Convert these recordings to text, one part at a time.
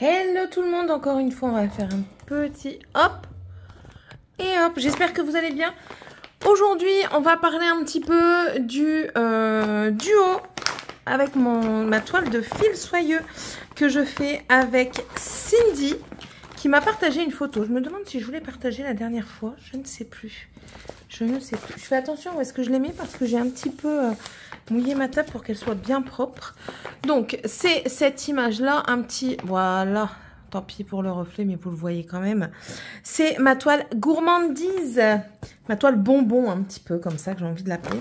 Hello tout le monde, encore une fois on va faire un petit hop et hop, j'espère que vous allez bien. Aujourd'hui on va parler un petit peu du duo avec ma toile de fil soyeux que je fais avec Cindy qui m'a partagé une photo. Je me demande si je voulais partager la dernière fois, je ne sais plus. Je fais attention où est-ce que je les mets parce que j'ai un petit peu mouillé ma table pour qu'elle soit bien propre. Donc, c'est cette image-là, un petit... Voilà, tant pis pour le reflet, mais vous le voyez quand même. C'est ma toile gourmandise, ma toile bonbon un petit peu, comme ça que j'ai envie de l'appeler.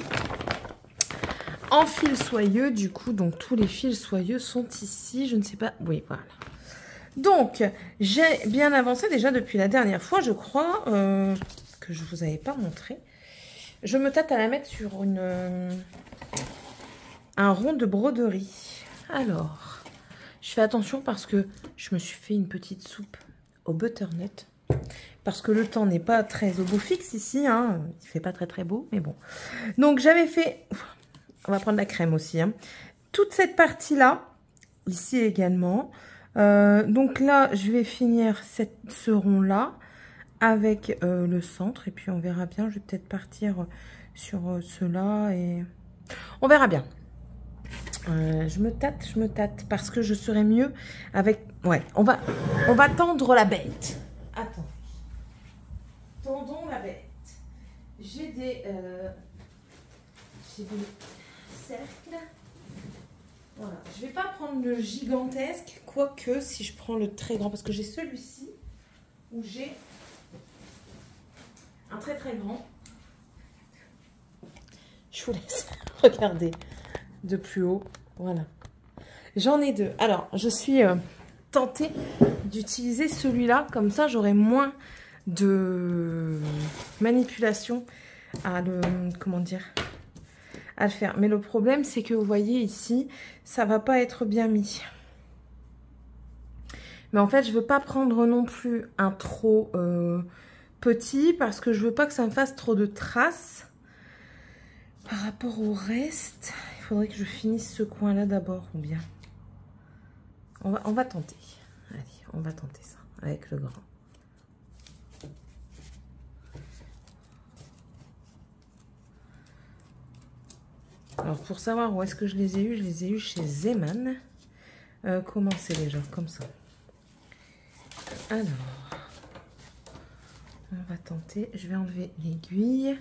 En fil soyeux, du coup, donc tous les fils soyeux sont ici. Je ne sais pas... Oui, voilà. Donc, j'ai bien avancé déjà depuis la dernière fois, je crois, que je ne vous avais pas montré. Je me tâte à la mettre sur un rond de broderie. Alors, je fais attention parce que je me suis fait une petite soupe au butternut. Parce que le temps n'est pas très au beau fixe ici, hein. Il ne fait pas très très beau, mais bon. Donc, j'avais fait... On va prendre la crème aussi, hein. Toute cette partie-là, ici également. Donc là, je vais finir ce rond-là avec le centre. Et puis, on verra bien. Je vais peut-être partir sur cela et... On verra bien. Je me tâte parce que je serai mieux avec... Ouais, on va tendre la bête. Attends. Tendons la bête. J'ai des cercles. Voilà. Je vais pas prendre le gigantesque, quoique si je prends le très grand, parce que j'ai celui-ci où j'ai un très très grand. Je vous laisse regarder de plus haut. Voilà. J'en ai deux. Alors, je suis tentée d'utiliser celui-là. Comme ça, j'aurai moins de manipulation à le... Comment dire ? À le faire. Mais le problème, c'est que vous voyez ici, ça va pas être bien mis. Mais en fait, je veux pas prendre non plus un trop petit parce que je veux pas que ça me fasse trop de traces. Par rapport au reste, il faudrait que je finisse ce coin-là d'abord ou bien. On va tenter. Allez, on va tenter ça avec le grand. Alors, pour savoir où est-ce que je les ai eus chez Zeman. Comment c'est déjà? Comme ça. Alors, on va tenter. Je vais enlever l'aiguille.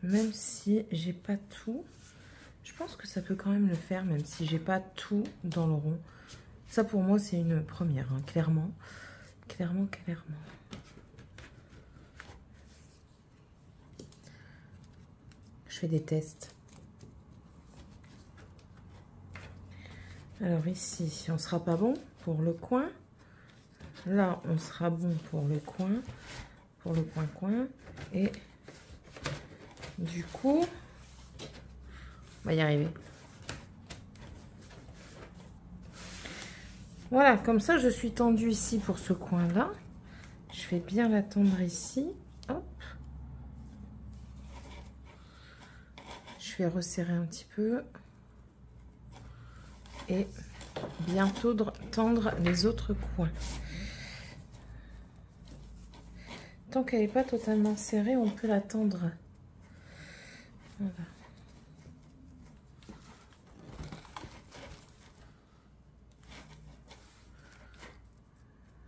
Même si j'ai pas tout, je pense que ça peut quand même le faire, même si j'ai pas tout dans le rond. Ça, pour moi, c'est une première, hein, clairement. Clairement. Je fais des tests. Alors ici, on sera pas bon pour le coin. Là, on sera bon pour le coin. Pour le coin. Et du coup, on va y arriver. Voilà, comme ça, je suis tendue ici pour ce coin-là. Je vais bien la tendre ici. Hop. Je vais resserrer un petit peu. Et bientôt tendre les autres coins. Tant qu'elle n'est pas totalement serrée, on peut la tendre. Voilà.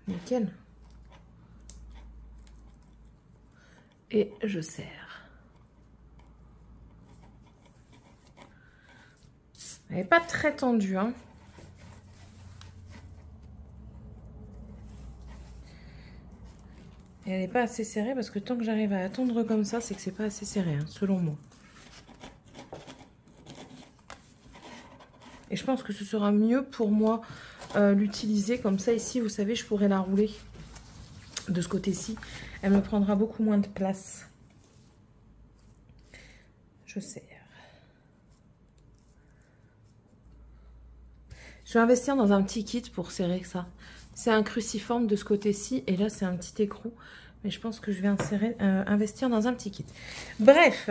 Nickel. Et je serre. Elle n'est pas très tendue, hein. Et elle n'est pas assez serrée parce que tant que j'arrive à la tendre comme ça, c'est que c'est pas assez serré, hein, selon moi. Et je pense que ce sera mieux pour moi l'utiliser comme ça. Ici, vous savez, je pourrais la rouler de ce côté-ci. Elle me prendra beaucoup moins de place. Je serre. Je vais investir dans un petit kit pour serrer ça. C'est un cruciforme de ce côté-ci et là, c'est un petit écrou. Mais je pense que je vais investir dans un petit kit. Bref.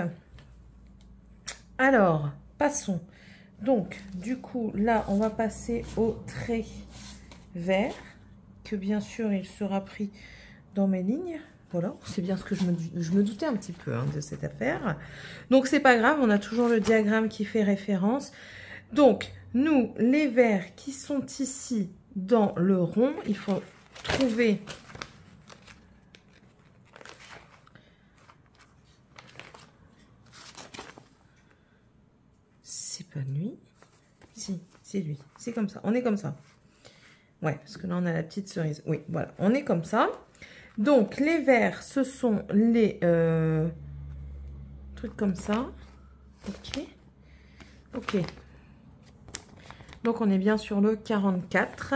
Alors, passons. Donc, du coup, là, on va passer au trait vert, que bien sûr, il sera pris dans mes lignes. Voilà, c'est bien ce que je me doutais un petit peu hein, de cette affaire. Donc, c'est pas grave, on a toujours le diagramme qui fait référence. Donc, nous, les verts qui sont ici dans le rond, il faut trouver... C'est pas lui. Si, c'est lui. C'est comme ça. On est comme ça. Ouais, parce que là, on a la petite cerise. Oui, voilà. On est comme ça. Donc, les verts, ce sont les trucs comme ça. Ok. Ok. Donc, on est bien sur le 44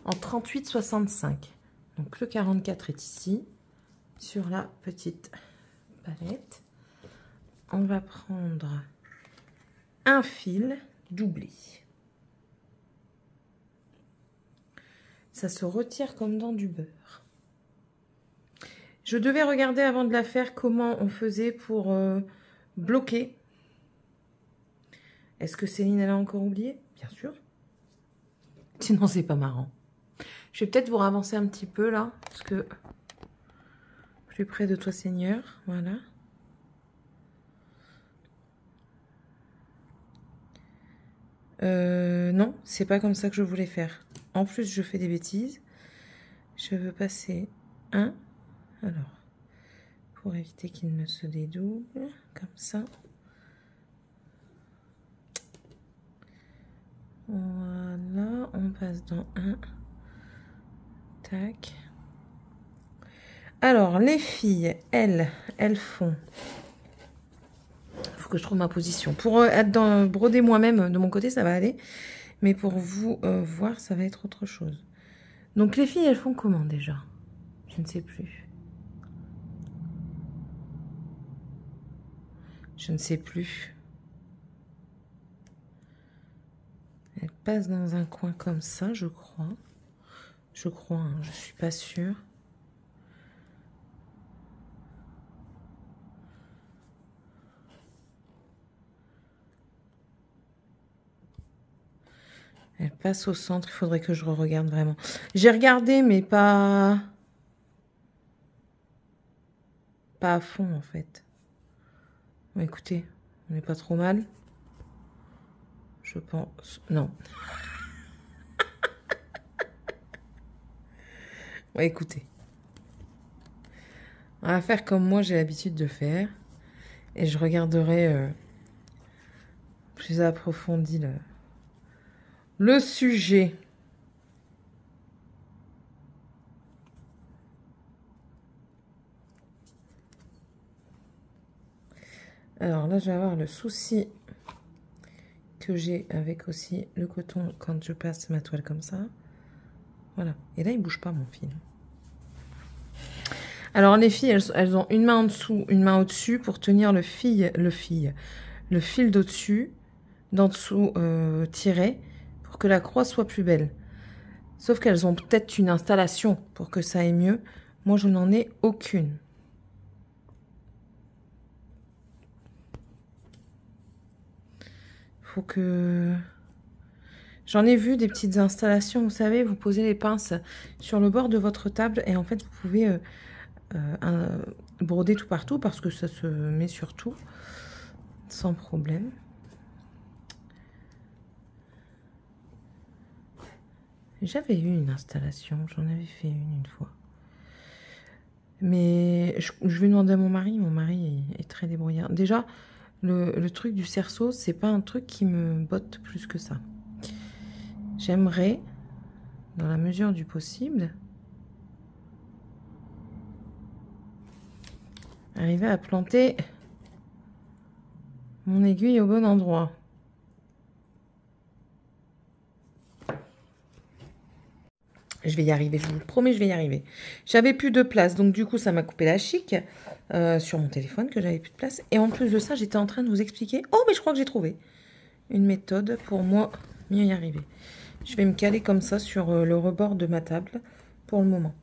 en 38,65. Donc, le 44 est ici, sur la petite palette. On va prendre un fil doublé. Ça se retire comme dans du beurre. Je devais regarder avant de la faire comment on faisait pour bloquer. Est-ce que Céline, elle a encore oublié? Bien sûr. Sinon, c'est pas marrant. Je vais peut-être vous ravancer un petit peu là, parce que plus près de toi, Seigneur. Voilà. Non, c'est pas comme ça que je voulais faire. En plus, je fais des bêtises. Je veux passer un. Alors, pour éviter qu'il ne se dédouble, comme ça. Voilà, on passe dans un. Tac. Alors, les filles, elles font... Il faut que je trouve ma position. Pour être dans broder moi-même, de mon côté, ça va aller. Mais pour vous voir, ça va être autre chose. Donc, les filles, elles font comment déjà? Je ne sais plus. Je ne sais plus. Elles passent dans un coin comme ça, je crois. Je crois, hein, je suis pas sûre. Elle passe au centre, il faudrait que je regarde vraiment. J'ai regardé, mais pas à fond, en fait. Bon, écoutez, on n'est pas trop mal. Je pense... Non. Bon, écoutez. On va faire comme moi, j'ai l'habitude de faire. Et je regarderai plus approfondi le sujet. Alors là, je vais avoir le souci que j'ai avec aussi le coton quand je passe ma toile comme ça. Voilà. Et là, il bouge pas, mon fil. Alors, les filles, elles ont une main en dessous, une main au-dessus pour tenir le fil d'au-dessus, d'en dessous tiré, pour que la croix soit plus belle. Sauf qu'elles ont peut-être une installation pour que ça aille mieux. Moi, je n'en ai aucune. Faut que... J'en ai vu des petites installations, vous savez, vous posez les pinces sur le bord de votre table et en fait, vous pouvez broder tout partout parce que ça se met sur tout sans problème. J'avais eu une installation, j'en avais fait une fois. Mais je vais demander à mon mari est très débrouillard. Déjà, le truc du cerceau, c'est pas un truc qui me botte plus que ça. J'aimerais, dans la mesure du possible, arriver à planter mon aiguille au bon endroit. Je vais y arriver, je vous le promets, je vais y arriver. J'avais plus de place, donc du coup, ça m'a coupé la chic sur mon téléphone, que j'avais plus de place. Et en plus de ça, j'étais en train de vous expliquer... Oh, mais je crois que j'ai trouvé une méthode pour moi mieux y arriver. Je vais me caler comme ça sur le rebord de ma table pour le moment.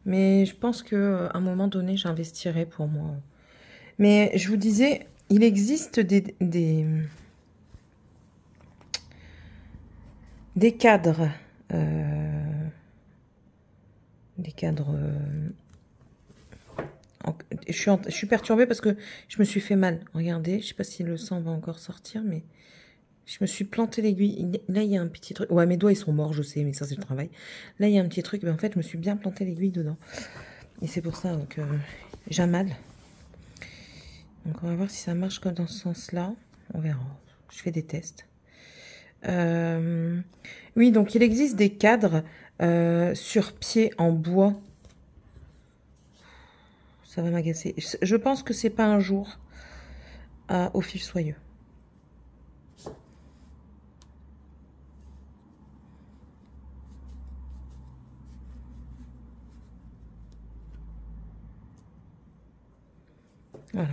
Mais je pense qu'à un moment donné, j'investirai pour moi. Mais je vous disais, il existe des des cadres. Des cadres... je suis perturbée parce que je me suis fait mal. Regardez, je sais pas si le sang va encore sortir, mais je me suis planté l'aiguille. Là, il y a un petit truc. Ouais, mes doigts, ils sont morts, je sais, mais ça, c'est le travail. Là, il y a un petit truc. Mais en fait, je me suis bien planté l'aiguille dedans. Et c'est pour ça que j'ai mal. Donc, on va voir si ça marche comme dans ce sens-là. On verra. Je fais des tests. Oui, donc, il existe des cadres sur pied en bois. Ça va m'agacer. Je pense que c'est pas un jour au fil soyeux. Voilà.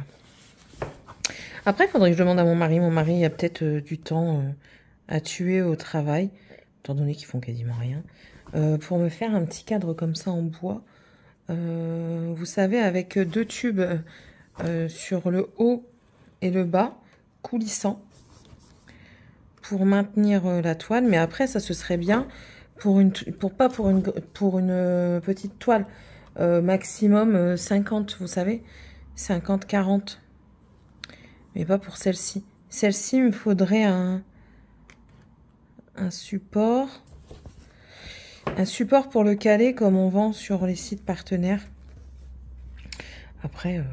Après, il faudrait que je demande à mon mari. Mon mari a peut-être du temps à tuer au travail, étant donné qu'ils font quasiment rien, pour me faire un petit cadre comme ça en bois. Vous savez, avec deux tubes sur le haut et le bas, coulissant, pour maintenir la toile. Mais après, ça ce serait bien pour une petite toile maximum 50, vous savez, 50-40. Mais pas pour celle-ci. Celle-ci, il me faudrait un support. Un support pour le caler comme on vend sur les sites partenaires. Après,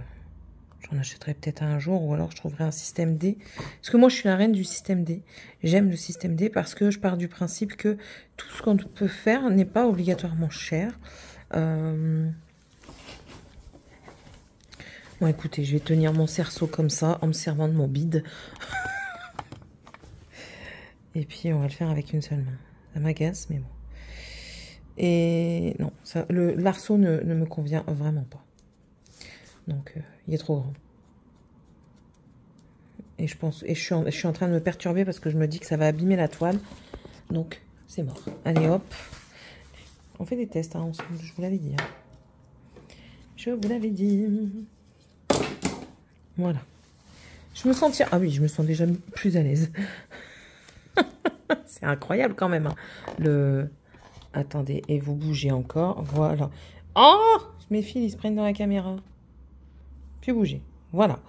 j'en achèterai peut-être un jour ou alors je trouverai un système D. Parce que moi, je suis la reine du système D. J'aime le système D parce que je pars du principe que tout ce qu'on peut faire n'est pas obligatoirement cher. Bon, écoutez, je vais tenir mon cerceau comme ça en me servant de mon bide. Et puis, on va le faire avec une seule main. Ça m'agace, mais bon. Et non, l'arceau ne me convient vraiment pas. Donc, il est trop grand. Et je pense, et je suis en train de me perturber parce que je me dis que ça va abîmer la toile. Donc, c'est mort. Allez, hop. On fait des tests, hein, ensemble, je vous l'avais dit. Hein. Je vous l'avais dit. Voilà. Je me sens... Ah oui, je me sens déjà plus à l'aise. C'est incroyable quand même. Hein. Attendez, et vous bougez encore. Voilà. Oh, mes fils, ils se prennent dans la caméra. Plus bouger. Voilà.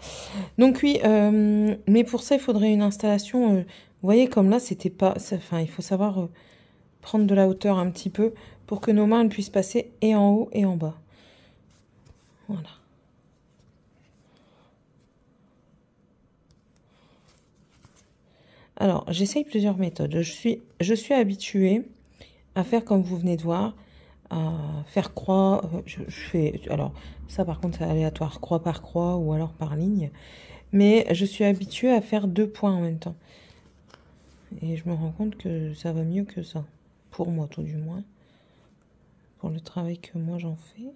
Donc oui, mais pour ça, il faudrait une installation. Vous voyez, comme là, c'était pas... Enfin, il faut savoir prendre de la hauteur un petit peu pour que nos mains elles puissent passer et en haut et en bas. Voilà. Alors, j'essaye plusieurs méthodes. Je suis habituée à faire comme vous venez de voir, à faire croix. Je fais, alors, ça par contre, c'est aléatoire, croix par croix ou alors par ligne. Mais je suis habituée à faire 2 points en même temps. Et je me rends compte que ça va mieux que ça. Pour moi, tout du moins. Pour le travail que moi, j'en fais.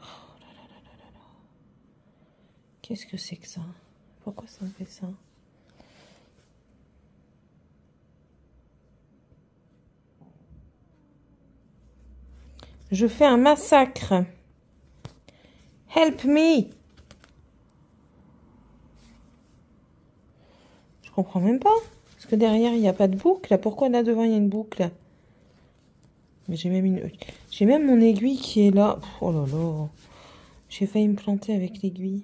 Oh là là là là là là. Qu'est-ce que c'est que ça? Pourquoi ça me fait ça? Je fais un massacre. Help me! Je comprends même pas. Parce que derrière, il n'y a pas de boucle. Pourquoi là devant, il y a une boucle? Mais j'ai même mon aiguille qui est là. Oh là là. J'ai failli me planter avec l'aiguille.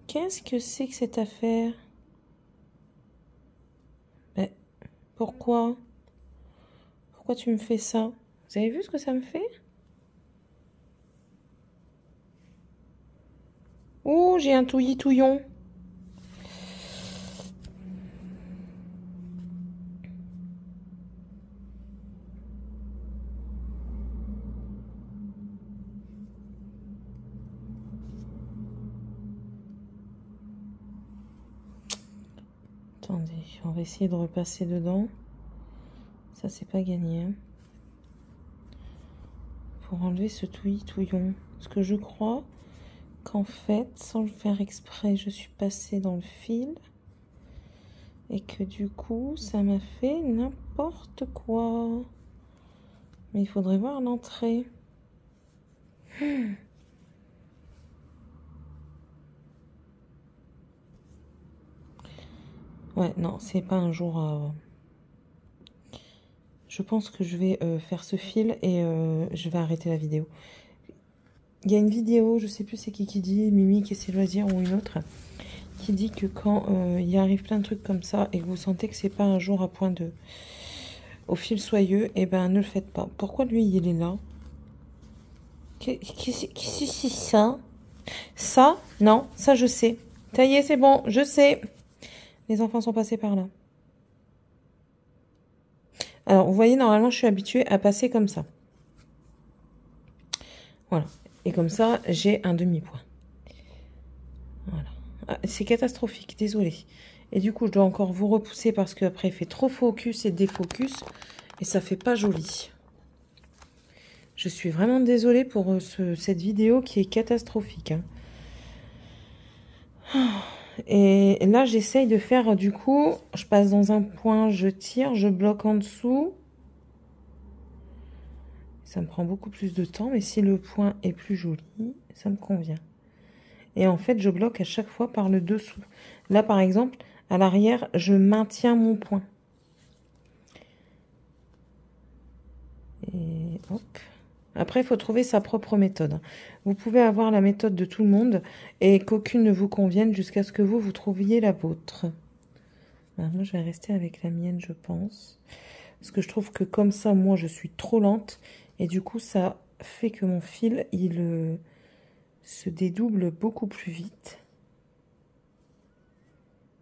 Qu'est-ce que c'est que cette affaire? Mais pourquoi? Pourquoi tu me fais ça? Vous avez vu ce que ça me fait? Oh, j'ai un touillis-touillon. Attendez, on va essayer de repasser dedans. Ça, c'est pas gagné. Hein. Pour enlever ce touillis-touillon. Parce que je crois qu'en fait, sans le faire exprès, je suis passée dans le fil. Et que du coup, ça m'a fait n'importe quoi. Mais il faudrait voir l'entrée. Ouais, non, c'est pas un jour... Je pense que je vais faire ce fil et je vais arrêter la vidéo. Il y a une vidéo, je sais plus c'est qui dit, Mimi et ses loisirs ou une autre, qui dit que quand il arrive plein de trucs comme ça et que vous sentez que c'est pas un jour à point de... au fil soyeux, et ben ne le faites pas. Pourquoi lui il est là? Qu'est-ce que c'est ça? Ça? Non, ça je sais. Ça y est, c'est bon, je sais. Les enfants sont passés par là. Alors, vous voyez, normalement, je suis habituée à passer comme ça. Voilà. Et comme ça, j'ai un demi-point. Voilà. Ah, c'est catastrophique, désolée. Et du coup, je dois encore vous repousser parce qu'après, il fait trop focus et défocus. Et ça fait pas joli. Je suis vraiment désolée pour cette vidéo qui est catastrophique. Hein. Et là, j'essaye de faire, du coup, je passe dans un point, je tire, je bloque en dessous. Ça me prend beaucoup plus de temps, mais si le point est plus joli, ça me convient. Et en fait, je bloque à chaque fois par le dessous. Là, par exemple, à l'arrière, je maintiens mon point. Et hop. Après, il faut trouver sa propre méthode. Vous pouvez avoir la méthode de tout le monde et qu'aucune ne vous convienne jusqu'à ce que vous trouviez la vôtre. Alors, moi, je vais rester avec la mienne, je pense. Parce que je trouve que comme ça, moi, je suis trop lente. Et du coup, ça fait que mon fil, il se dédouble beaucoup plus vite.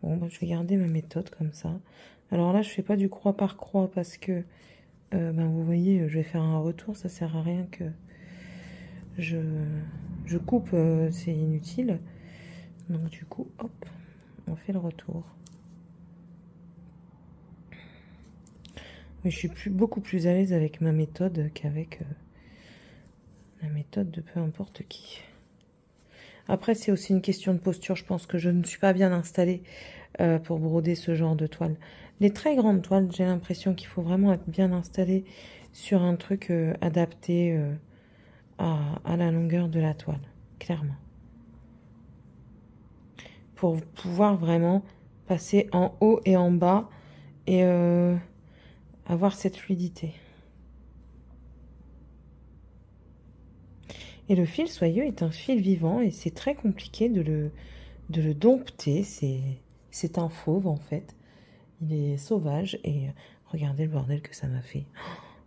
Bon, bah, je vais garder ma méthode comme ça. Alors là, je fais pas du croix par croix parce que, ben, vous voyez, je vais faire un retour. Ça sert à rien que je coupe, c'est inutile. Donc du coup, hop, on fait le retour. Mais je suis beaucoup plus à l'aise avec ma méthode qu'avec la méthode de peu importe qui. Après, c'est aussi une question de posture. Je pense que je ne suis pas bien installée pour broder ce genre de toile. Les très grandes toiles, j'ai l'impression qu'il faut vraiment être bien installé sur un truc adapté à la longueur de la toile, clairement. Pour pouvoir vraiment passer en haut et en bas et avoir cette fluidité. Et le fil soyeux est un fil vivant et c'est très compliqué de le dompter. C'est un fauve en fait. Il est sauvage et regardez le bordel que ça m'a fait.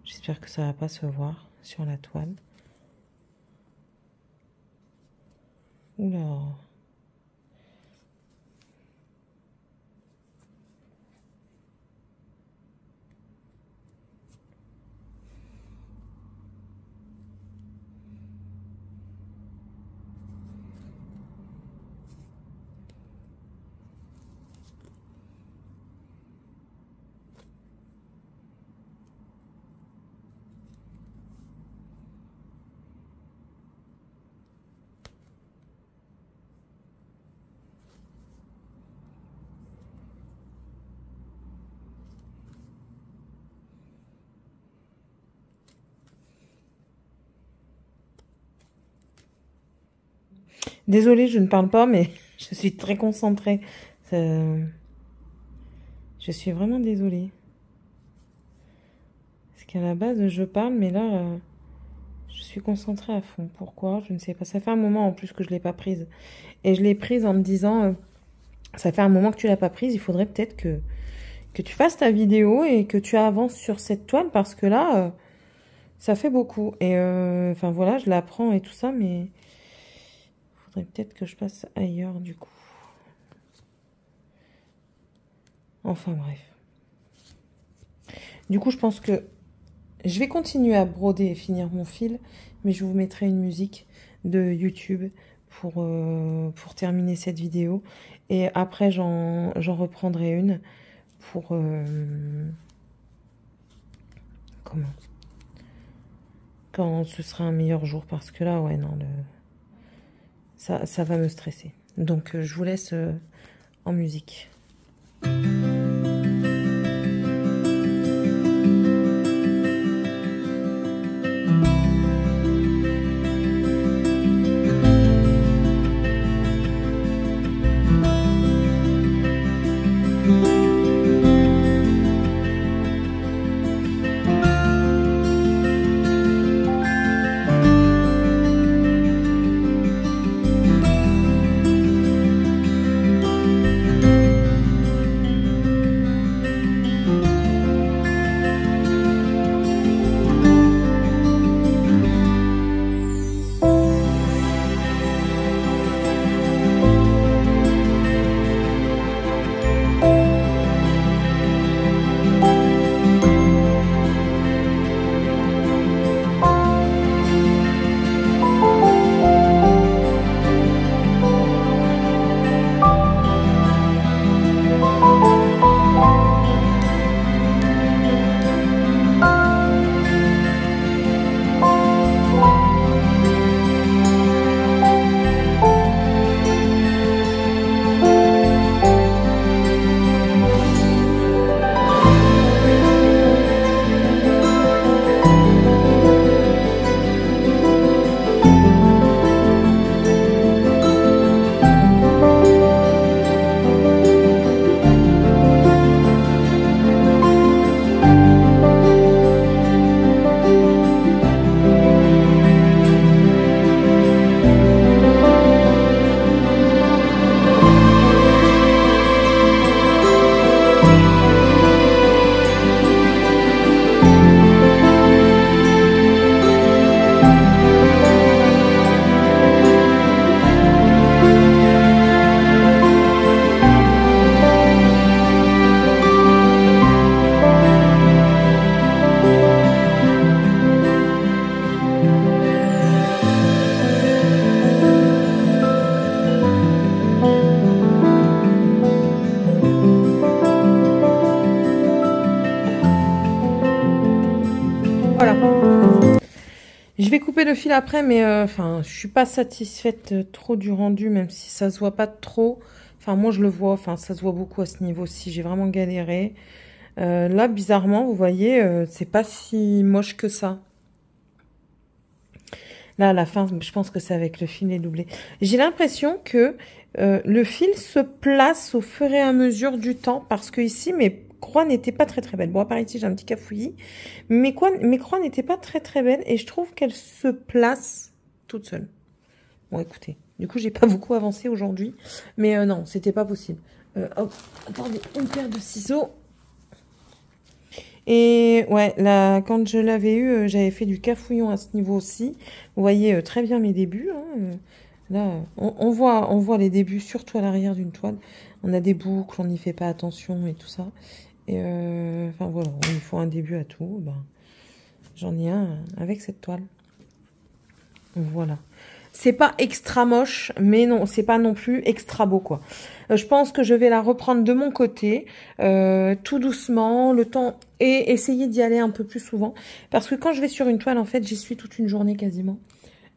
J'espère que ça va pas se voir sur la toile. Oula. Désolée, je ne parle pas, mais je suis très concentrée. Je suis vraiment désolée. Parce qu'à la base, je parle, mais là, je suis concentrée à fond. Pourquoi? Je ne sais pas. Ça fait un moment en plus que je ne l'ai pas prise. Et je l'ai prise en me disant, ça fait un moment que tu ne l'as pas prise, il faudrait peut-être que tu fasses ta vidéo et que tu avances sur cette toile parce que là, ça fait beaucoup. Et enfin voilà, je la prends et tout ça, mais il faudrait peut-être que je passe ailleurs du coup. Enfin bref. Du coup, je pense que je vais continuer à broder et finir mon fil, mais je vous mettrai une musique de YouTube pour terminer cette vidéo. Et après, j'en reprendrai une pour... comment? Quand ce sera un meilleur jour, parce que là, ouais, non, ça va me stresser. Donc, je vous laisse en musique. vais couper le fil après, mais enfin, je suis pas satisfaite trop du rendu, même si ça se voit pas trop. Enfin, moi, je le vois. Enfin, ça se voit beaucoup à ce niveau-ci. J'ai vraiment galéré. Là, bizarrement, vous voyez, c'est pas si moche que ça. Là, à la fin, je pense que c'est avec le fil doublé. J'ai l'impression que le fil se place au fur et à mesure du temps, parce que ici, mes croix n'étaient pas très très belles. Bon, à part ici, j'ai un petit cafouillis. Mes croix n'étaient pas très très belles, et je trouve qu'elles se placent toutes seules. Bon, écoutez, du coup, j'ai pas beaucoup avancé aujourd'hui, mais non, c'était pas possible. Hop, attendez, une paire de ciseaux. Et ouais, là, quand je l'avais eu, j'avais fait du cafouillon à ce niveau aussi. Vous voyez très bien mes débuts. Hein. Là, on voit les débuts, surtout à l'arrière d'une toile. On a des boucles, on n'y fait pas attention et tout ça. Et enfin voilà, il faut un début à tout. Ben, j'en ai un avec cette toile. Voilà. C'est pas extra moche, mais non, c'est pas non plus extra beau, quoi. Je pense que je vais la reprendre de mon côté, tout doucement, le temps, et essayer d'y aller un peu plus souvent. Parce que quand je vais sur une toile, en fait, j'y suis toute une journée quasiment.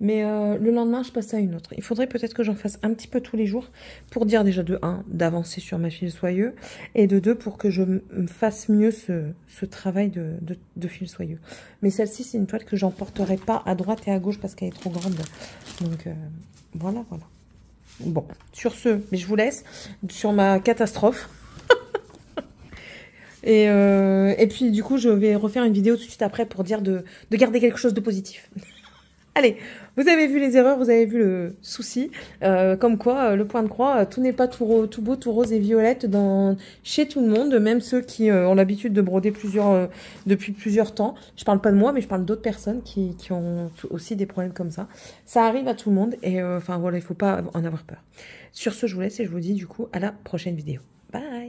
Mais le lendemain, je passe à une autre. Il faudrait peut-être que j'en fasse un petit peu tous les jours pour dire déjà de 1, d'avancer sur ma fil soyeux, et de 2, pour que je me fasse mieux ce travail de fil soyeux. Mais celle-ci, c'est une toile que j'emporterai pas à droite et à gauche parce qu'elle est trop grande. Donc voilà, voilà. Bon, sur ce, mais je vous laisse sur ma catastrophe. Et puis du coup, je vais refaire une vidéo tout de suite après pour dire de garder quelque chose de positif. Allez, vous avez vu les erreurs, vous avez vu le souci. Comme quoi, le point de croix, tout n'est pas tout beau, tout rose et violette chez tout le monde, même ceux qui ont l'habitude de broder depuis plusieurs temps. Je parle pas de moi, mais je parle d'autres personnes qui ont aussi des problèmes comme ça. Ça arrive à tout le monde et enfin voilà, il faut pas en avoir peur. Sur ce, je vous laisse et je vous dis du coup à la prochaine vidéo. Bye!